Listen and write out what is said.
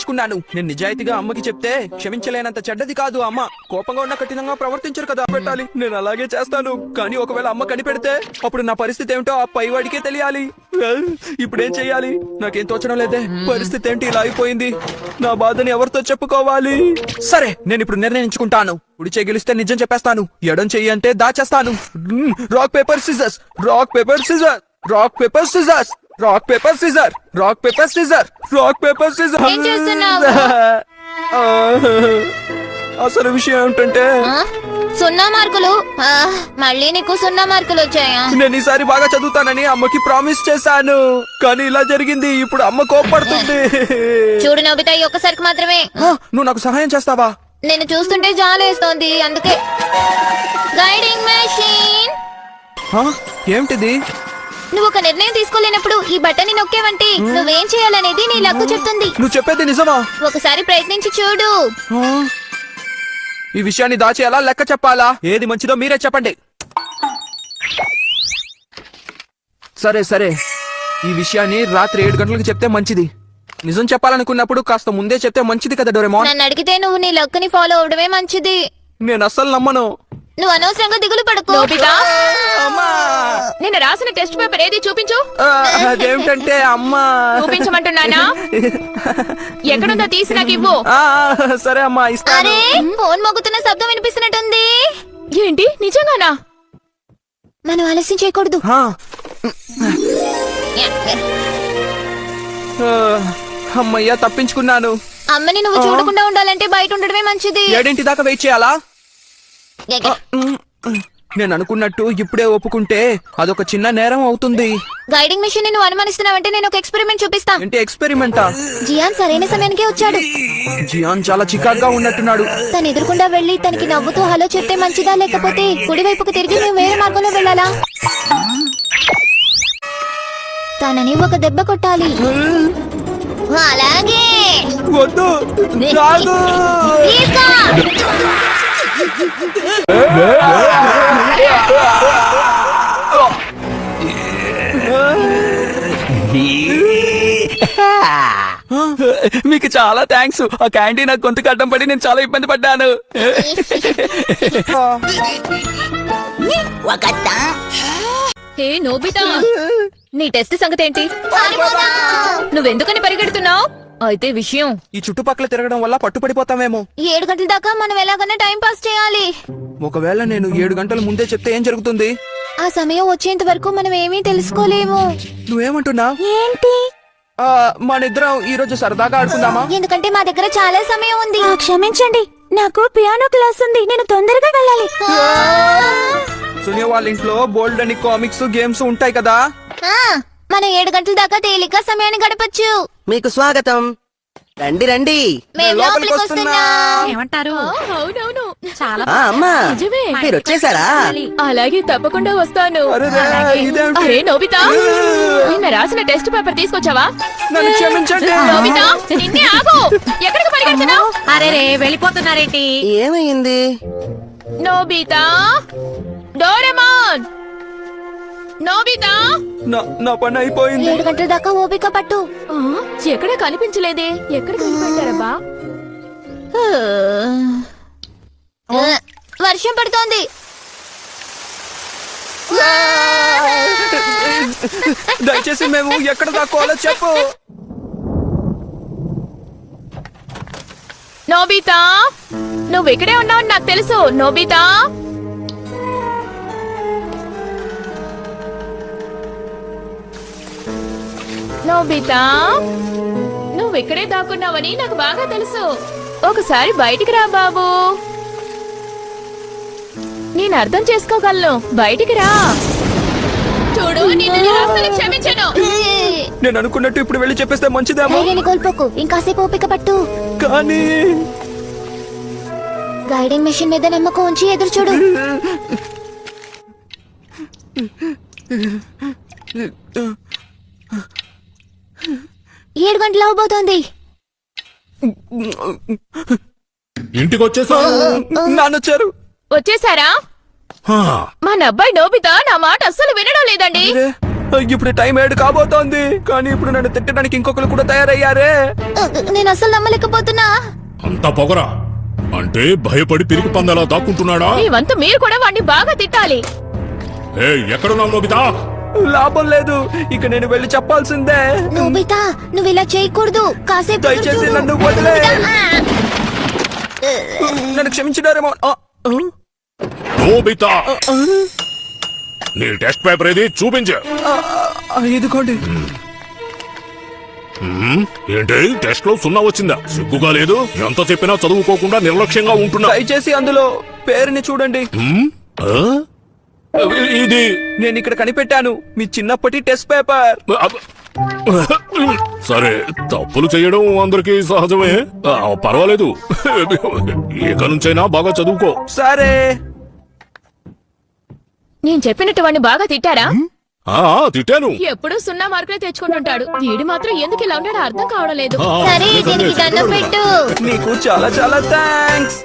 నిర్ణయించుకున్నాను. నేను నిజాయితీగా అమ్మకి చెప్తే క్షమించలేనంత చెడ్డది కాదు అమ్మ. కోపంగా ఉన్న కఠినంగా ప్రవర్తించరు కదా పెట్టాలి. నేను అలాగే చేస్తాను. కానీ ఒకవేళ అమ్మ కనిపెడితే అప్పుడు నా పరిస్థితి ఏమిటో ఆ పైవాడికే తెలియాలి. ఇప్పుడేం చెయ్యాలి? నాకేం తోచడం లేదే. పరిస్థితి ఏంటి ఇలా అయిపోయింది? నా బాధని ఎవరితో చెప్పుకోవాలి? సరే, నేను ఇప్పుడు నిర్ణయించుకుంటాను. కుడి చెయ్యి గెలిస్తే నిజం చెప్పేస్తాను, ఎడం చెయ్యి అంటే దాచేస్తాను. Rock paper scissors, rock paper scissor, rock paper scissors, rock paper scissor, rock paper scissor, rock paper scissor. ఏం చేస్తున్నావు? అసలు విషయం ఏమిటంటే 0 మార్కులు. మళ్ళీ నీకు 0 మార్కులు వచ్చాయా? నేను ఈసారి బాగా చదువుతానని అమ్మకి ప్రామిస్ చేశాను, కానీ ఇలా జరిగింది. ఇప్పుడు అమ్మ కోపడుతుంది. చూడు నోబితా, ఈ ఒక్కసారికి మాత్రమే. నువ్వు నాకు సహాయం చేస్తావా? నేను చూస్తుంటే జాలేస్తోంది, అందుకే. Guiding machine. ఏమిటిది? నువ్వు ఒక నిర్ణయం తీసుకోలేనప్పుడు ఈ బటన్ని నొక్కేవంటే నువ్వేం చేయాలనేది నీ లక్కు చెప్తుంది. నువ్వు చెప్పేది నిజమా? ఒకసారి ప్రయత్నించి చూడు. ఈ విషయాన్ని దాచేయాలా, లెక్క చెప్పాలా? ఏది మంచిదో మీరే చెప్పండి. సరే సరే, ఈ విషయాన్ని రాత్రి 7 గంటలకు చెప్తే మంచిది. నిజం చెప్పాలనుకున్నప్పుడు కాస్త ముందే చెప్తే మంచిది కదా డోరేమోన్. నన్ను అడిగితే నువ్వు నీ లక్కుని ఫాలో అవడమే మంచిది. నేను అస్సలు నమ్మను. నువ్వు అనవసరంగా దిగులు పడకు. నేను రాసిన టెస్ట్ పేపర్ ఏది చూపించు. అదేమిటంటే అమ్మా, చూపించమంటున్నానా? ఎక్కడుందో తీసి నాకు ఇవ్వు. సరే అమ్మా, ఇస్తాను. అరే, ఫోన్ మోగుతున్న శబ్దం వినిపిస్తున్నట్టుంది. ఏంటి, నిజంగానా? మనం ఆలస్యం చేయకూడదు. అమ్మయ్యా, తప్పించుకున్నాను. అమ్మని నువ్వు చూడకుండా ఉండాలంటే బయట ఉండడమే మంచిది. 7 దాకా వెయిట్ చేయాలా? నేను అనుకున్నట్టు ఇప్పుడే ఒప్పుకుంటే అదొక చిన్న నేరం అవుతుంది. గైడింగ్ మిషన్ నువ్వు అనుమానిస్తున్నావంటే నేను ఒక ఎక్స్పెరిమెంట్ చూపిస్తా. ఏంటి ఎక్స్పెరిమెంటా? జియాన్ సరైన సమయానికే వచ్చాడు. జియాన్ చాలా చికాగ్గా ఉన్నట్టున్నాడు. తను ఎదురుకుండా వెళ్లి తనకి నవ్వుతూ హలో చెప్తే మంచిదా, లేకపోతే కుడి వైపుకు తిరిగి మేము వేరే మార్గంలో వెళ్ళాలా? తనని ఒక దెబ్బ కొట్టాలి. అలాగే. వద్దు, రాదు. మీకు చాలా థ్యాంక్స్. ఆ క్యాంటీన్ నాకు గొంతుకు అడ్డం పడి నేను చాలా ఇబ్బంది పడ్డాను. హే నోబితా, నీ టెస్ట్ సంగతి ఏంటి? నువ్వెందుకని పరిగెడుతున్నావు? అయితే విషయం, ఈ చుట్టుపక్కల తిరగడం వల్ల పట్టుపడిపోతామేమో. 7 గంటల దాకా మనం ఎలాగైనా టైం పాస్ చేయాలి. ఒకవేళ నేను 7 గంటల ముందే చెప్తే ఏం జరుగుతుంది? ఆ సమయం వచ్చేంత వరకు మనం ఏమీ తెలుసుకోలేము. నువ్వేమంటున్నా? ఏంటి? మనిద్దరం ఈ రోజు సరదాగా ఆడుకుందామా? ఎందుకంటే మా దగ్గర చాలా సమయం ఉంది. క్షమించండి, నాకు పియానో క్లాస్ ఉంది, నేను తొందరగా వెళ్ళాలి. సునియా వాళ్ళ ఇంట్లో బోల్డ్ అని కామిక్స్, గేమ్స్ ఉంటాయి కదా. మనం 7 గంటల దాకా తేలిక సమయాన్ని గడపచ్చు. మీకు స్వాగతం. రండి రండి. మేము లోపలికి వస్తున్నాం. ఏమంటారు? అవునవును, చాలా అమ్మా, నిజమే. మీరు వచ్చేసారా? అలాగే, తప్పకుండా వస్తాను. ఇదేమిటి? అరే నోబితా, నిన్న రాసిన టెస్ట్ పేపర్ తీసుకొచ్చావా? నన్ను క్షమించండి. నోబితా, నిన్నే ఆగు. ఎక్కడికి పరిగెడుతున్నావు? అరే రే, వెళ్ళిపోతున్నారేంటి? ఏమైంది? Nobita, Doraemon, Nobita. నా పని అయిపోయింది. 7 గంటల దాకా ఓపిక పట్టు. ఎక్కడ కనిపించలేదే. ఎక్కడికి వెళ్ళిపోయారబ్బా? వర్షం పడుతోంది. దయచేసి మేము ఎక్కడ దాక్కోవాలో చెప్పు. నోబితా, నువ్వు ఇక్కడే ఉన్నావు నాకు తెలుసు. నోబితా, నోబితా, నువ్వు ఇక్కడే దాక్కున్నావని నాకు బాగా తెలుసు. ఒకసారి బయటికి రా బాబు. నేను అర్థం చేసుకోగలను. బయటికి రా. చూడు, నిన్ను అస్సలు క్షమించను. నేను అనుకున్నట్టు ఇప్పుడు వెళ్ళి చెప్పేస్తే మంచిదేమో. ధైర్యాన్ని కోల్పోకు, ఇంకాసేపు ఓపిక పట్టు. కానీ గైడింగ్ మెషిన్ మీద నమ్మకం ఉంచి ఎదురు చూడు. 7 గంటలు అవబోతోంది. ఇంటికి వచ్చేసా? నాన్నొచ్చారు. వచ్చేసారా? మన అబ్బాయి నోబితా నా మాట అస్సలు వినడం లేదండి. ఇప్పుడు టైం 7 కాబోతోంది, కానీ ఇప్పుడు నన్ను తిట్టడానికి ఇంకొకరు కూడా తయారయ్యారే. నేను అసలు నమ్మలేకపోతున్నా. అంత పొగరా అంటే భయపడి పిరికి పందలా దాక్కుంటున్నాడా? మీ వంతు మీరు కూడా వాడిని బాగా తిట్టాలి. ఏ ఎక్కడున్నావు నోబితా? లాభం లేదు, ఇక నేను వెళ్ళి చెప్పాల్సిందే. నోబితా, నువ్వు ఇలా చేయకూడదు. కాసేపు ఎదురు దయచేసి చూడు. నన్ను వదిలే. నన్ను క్షమించినారేమో. నోబితా, నీ టెస్ట్ పేపర్ ఏది చూపించు. ఇదిగోండి. ఏంటి టెస్ట్ లో 0 వచ్చిందా? సిగ్గుగా లేదు? ఎంత చెప్పినా చదువుకోకుండా నిర్లక్ష్యంగా ఉంటున్నా. దయచేసి అందులో పేరుని చూడండి. ఆ? ఇది నేను ఇక్కడ కనిపెట్టాను, మీ చిన్నప్పటి టెస్ట్ పేపర్. సరే, తప్పులు చేయడం అందరికీ సహజమే. పర్వాలేదు, ఇక నుంచైనా బాగా చదువుకో. సరే. నేను చెప్పినట్టు వాడిని బాగా తిట్టారా? తిట్టాను. ఎప్పుడూ 0 మార్కులే తెచ్చుకుంటుంటాడు. వీడు మాత్రం ఎందుకు ఇలా ఉన్నాడో అర్థం కావడం లేదు. సరే, దీనికి దండం పెట్టు. నీకు చాలా చాలా థ్యాంక్స్.